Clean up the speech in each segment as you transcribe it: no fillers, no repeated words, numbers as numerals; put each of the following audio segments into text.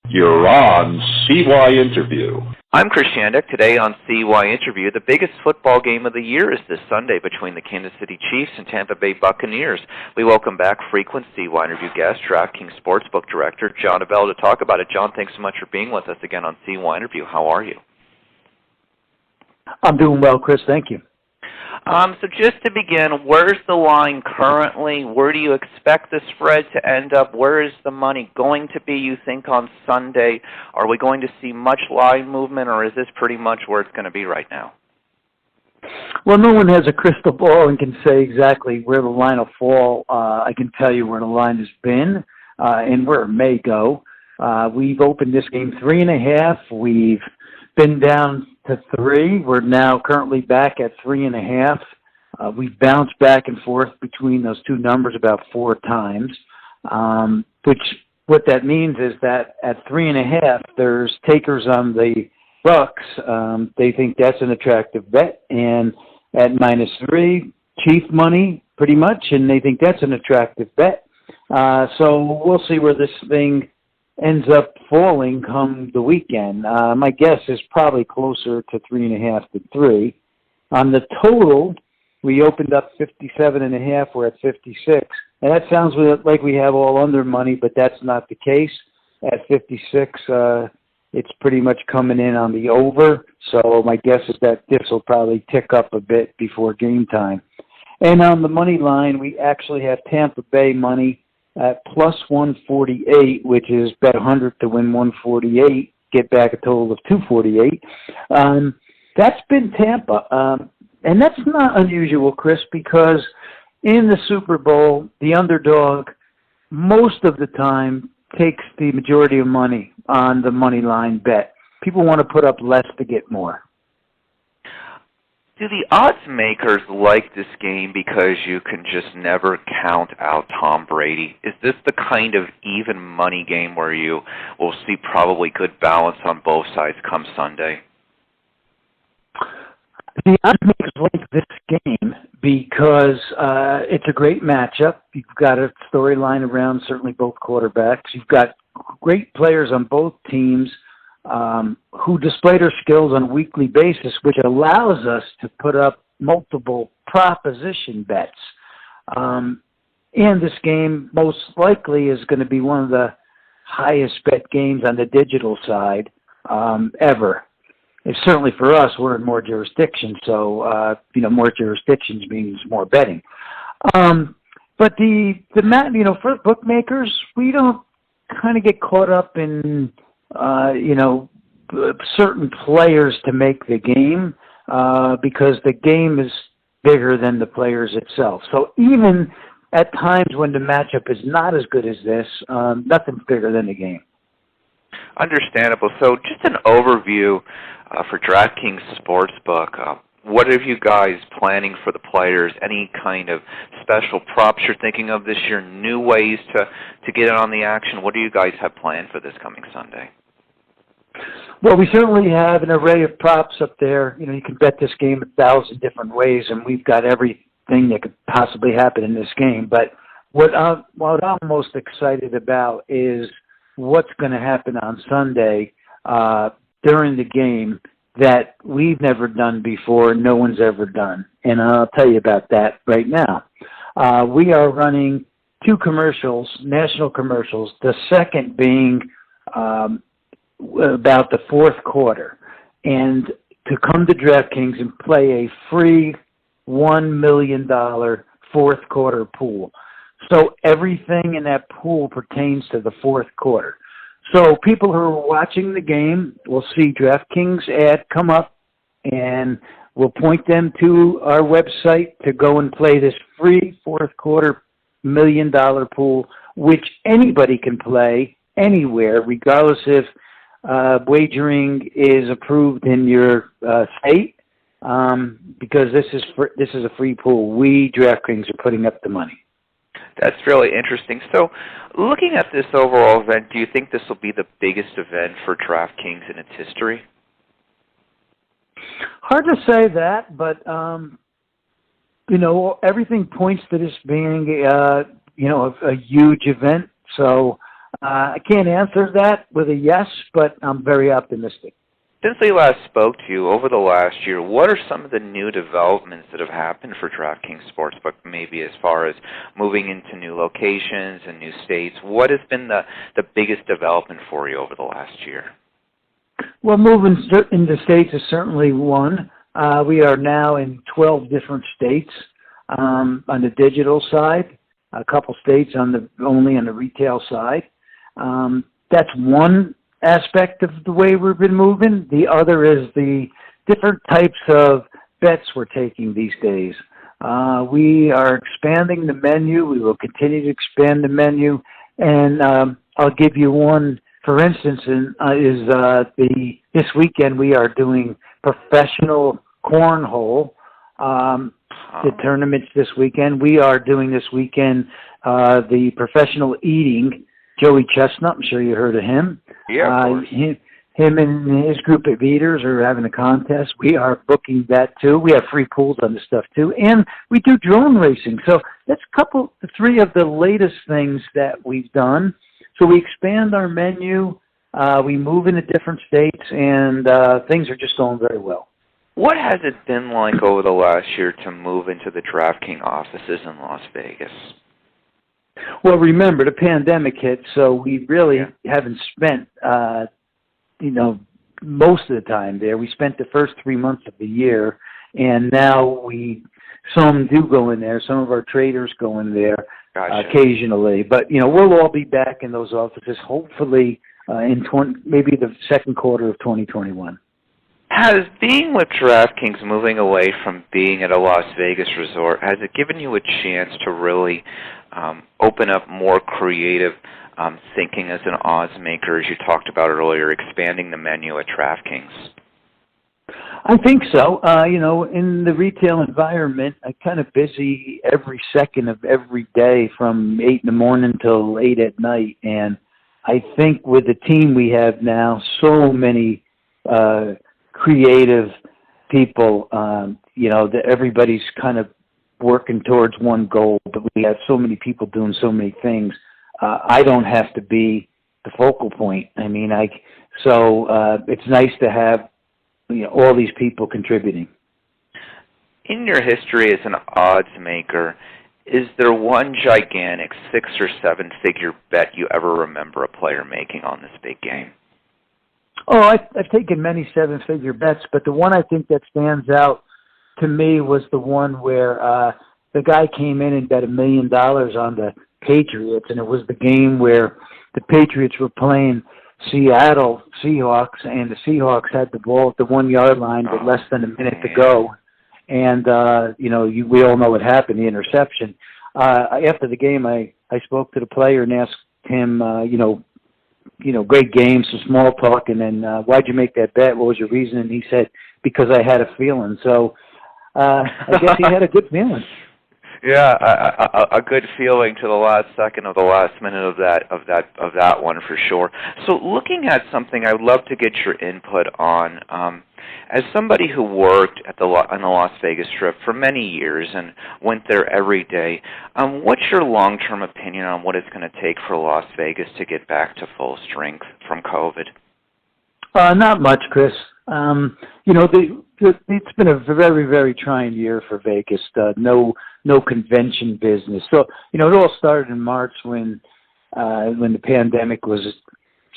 You're on CYInterview. I'm Chris Shandik. Today on CYInterview, the biggest football game of the year is this Sunday between the Kansas City Chiefs and Tampa Bay Buccaneers. We welcome back frequent CYInterview guest, Draftkings Sportsbook Director John Avello, to talk about it. John, thanks so much for being with us again on CYInterview. How are you? I'm doing well, Chris. Thank you. So just to begin, where's the line currently? Where do you expect the spread to end up? Where is the money going to be, you think, on Sunday? Are we going to see much line movement, or is this pretty much where it's going to be right now? Well, no one has a crystal ball and can say exactly where the line will fall. I can tell you where the line has been and where it may go. We've opened this game 3.5. We've been down to 3. We're now currently back at 3.5. We've bounced back and forth between those two numbers about 4 times, which what that means is that at 3.5, there's takers on the Bucks. They think that's an attractive bet, and at -3, Chief money pretty much, and they think that's an attractive bet. So we'll see where this thing ends up falling come the weekend. My guess is probably closer to 3.5 to 3. On the total, we opened up 57.5. We're at 56. And that sounds like we have all under money, but that's not the case. At 56, it's pretty much coming in on the over. So my guess is that this will probably tick up a bit before game time. And on the money line, we actually have Tampa Bay money at plus 148, which is bet 100 to win 148, get back a total of 248. That's been Tampa. And that's not unusual, Chris, because in the Super Bowl, the underdog most of the time takes the majority of money on the money line bet. People want to put up less to get more. Do the odds makers like this game because you can just never count out Tom Brady? Is this the kind of even money game where you will see probably good balance on both sides come Sunday? The odds makers like this game because it's a great matchup. You've got a storyline around certainly both quarterbacks. You've got great players on both teams who display their skills on a weekly basis, which allows us to put up multiple proposition bets. And this game most likely is going to be one of the highest bet games on the digital side ever. It's certainly for us, we're in more jurisdictions, so more jurisdictions means more betting. But for bookmakers, we don't kind of get caught up in certain players to make the game because the game is bigger than the players itself. So even at times when the matchup is not as good as this, nothing's bigger than the game. Understandable. So just an overview for Draftkings Sportsbook. What are you guys planning for the players? Any kind of special props you're thinking of this year? New ways to get in on the action? What do you guys have planned for this coming Sunday? Well, we certainly have an array of props up there. You can bet this game 1,000 different ways, and we've got everything that could possibly happen in this game. But what I'm most excited about is what's going to happen on Sunday during the game that we've never done before, no one's ever done. And I'll tell you about that right now. We are running 2 commercials, national commercials, the second being about the fourth quarter. And to come to DraftKings and play a free $1 million fourth quarter pool. So everything in that pool pertains to the fourth quarter. So people who are watching the game will see DraftKings ad come up, and we'll point them to our website to go and play this free fourth quarter $1 million pool, which anybody can play anywhere, regardless if wagering is approved in your state, because this is a free pool. We, DraftKings, are putting up the money. That's really interesting. So looking at this overall event, do you think this will be the biggest event for DraftKings in its history? Hard to say that, but, everything points to this being, a huge event. So I can't answer that with a yes, but I'm very optimistic. Since we last spoke to you over the last year, what are some of the new developments that have happened for Draftkings Sportsbook, maybe as far as moving into new locations and new states? What has been the biggest development for you over the last year? Well, moving into states is certainly one. We are now in 12 different states on the digital side, a couple states only on the retail side. That's one aspect of the way we've been moving. The other is the different types of bets we're taking these days. We are expanding the menu. We will continue to expand the menu. And I'll give you one, for instance, this weekend we are doing professional cornhole. The tournaments this weekend. We are doing this weekend the professional eating. Joey Chestnut, I'm sure you heard of him. Yeah, of course. Him and his group of eaters are having a contest. We are booking that too. We have free pools on this stuff too, and we do drone racing. So that's three of the latest things that we've done. So we expand our menu, we move into different states, and things are just going very well. What has it been like over the last year to move into the DraftKings offices in Las Vegas? Well, remember, the pandemic hit, so we really haven't spent, most of the time there. We spent the first 3 months of the year, and now some do go in there. Some of our traders go in there occasionally. But, we'll all be back in those offices, hopefully maybe the second quarter of 2021. Has being with DraftKings, moving away from being at a Las Vegas resort, has it given you a chance to really open up more creative thinking as an odds maker, as you talked about earlier, expanding the menu at DraftKings? I think so. In the retail environment, I'm kind of busy every second of every day from 8 in the morning till 8 at night. And I think with the team we have now, so many creative people, that everybody's kind of working towards one goal, but we have so many people doing so many things. I don't have to be the focal point. I mean, it's nice to have all these people contributing. In your history as an odds maker, is there one gigantic 6 or 7 figure bet you ever remember a player making on this big game? Oh, I've taken many 7-figure bets, but the one I think that stands out to me was the one where the guy came in and bet $1 million on the Patriots, and it was the game where the Patriots were playing Seattle Seahawks, and the Seahawks had the ball at the 1-yard line with less than a minute to go. And, we all know what happened, the interception. After the game, I spoke to the player and asked him, great game, some small talk, and then why'd you make that bet? What was your reason? And he said, because I had a feeling. So I guess he had a good feeling. Yeah, a good feeling to the last second of the last minute of that one for sure. So looking at something, I would love to get your input on. As somebody who worked on the Las Vegas Strip for many years and went there every day, what's your long-term opinion on what it's going to take for Las Vegas to get back to full strength from COVID? Not much, Chris. It's been a very, very trying year for Vegas. No convention business. So, it all started in March when the pandemic was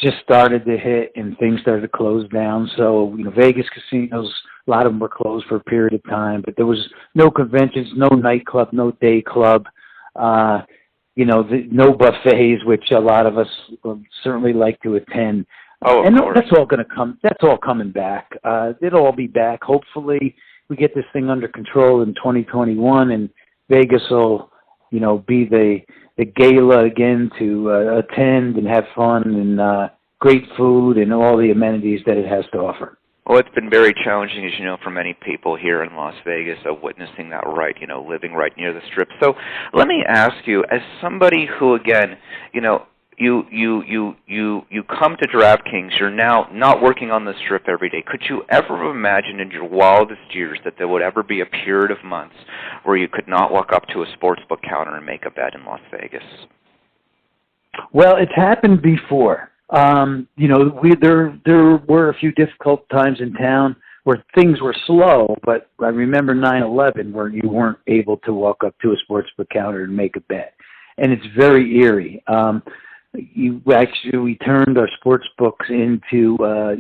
just started to hit and things started to close down. So, Vegas casinos, a lot of them were closed for a period of time, but there was no conventions, no nightclub, no day club, no buffets, which a lot of us would certainly like to attend. Oh, and course. That's all going to come. That's all coming back. It'll all be back. Hopefully, we get this thing under control in 2021, and Vegas will, be the gala again to attend and have fun and great food and all the amenities that it has to offer. Well, it's been very challenging, as you know, for many people here in Las Vegas, witnessing that living right near the Strip. So let me ask you, as somebody who, again, you come to DraftKings, you're now not working on the Strip every day. Could you ever imagine in your wildest years that there would ever be a period of months where you could not walk up to a sportsbook counter and make a bet in Las Vegas? Well, it's happened before. There were a few difficult times in town where things were slow, but I remember 9/11 where you weren't able to walk up to a sportsbook counter and make a bet, and it's very eerie. We turned our sports books into a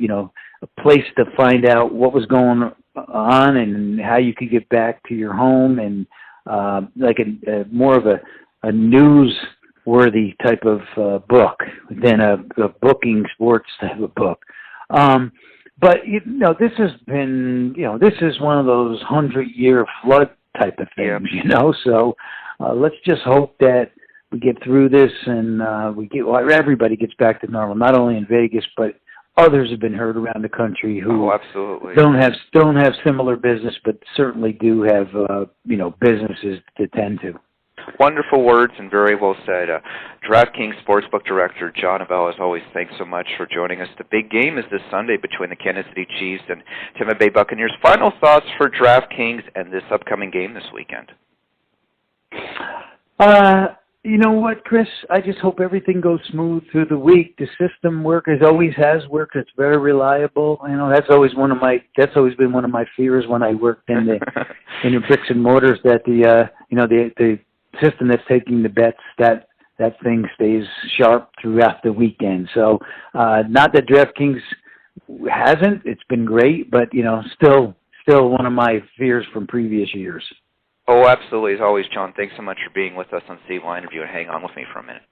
place to find out what was going on and how you could get back to your home, and like a more of a news-worthy type of book than a booking sports type of book. But this has been this is one of those 100-year flood type of things, So let's just hope that we get through this and everybody gets back to normal, not only in Vegas, but others have been hurt around the country who absolutely don't have similar business, but certainly do have businesses to tend to. Wonderful words and very well said. Draftkings Sportsbook Director John Avello, as always, thanks so much for joining us. The big game is this Sunday between the Kansas City Chiefs and Tampa Bay Buccaneers. Final thoughts for Draftkings and this upcoming game this weekend? You know what, Chris? I just hope everything goes smooth through the week. The system always has worked. It's very reliable. That's always been one of my fears when I worked in the bricks and mortars, that the system that's taking the bets, that thing stays sharp throughout the weekend. So, not that DraftKings hasn't. It's been great, but still one of my fears from previous years. Oh, absolutely. As always, John, thanks so much for being with us on CYInterview, and hang on with me for a minute.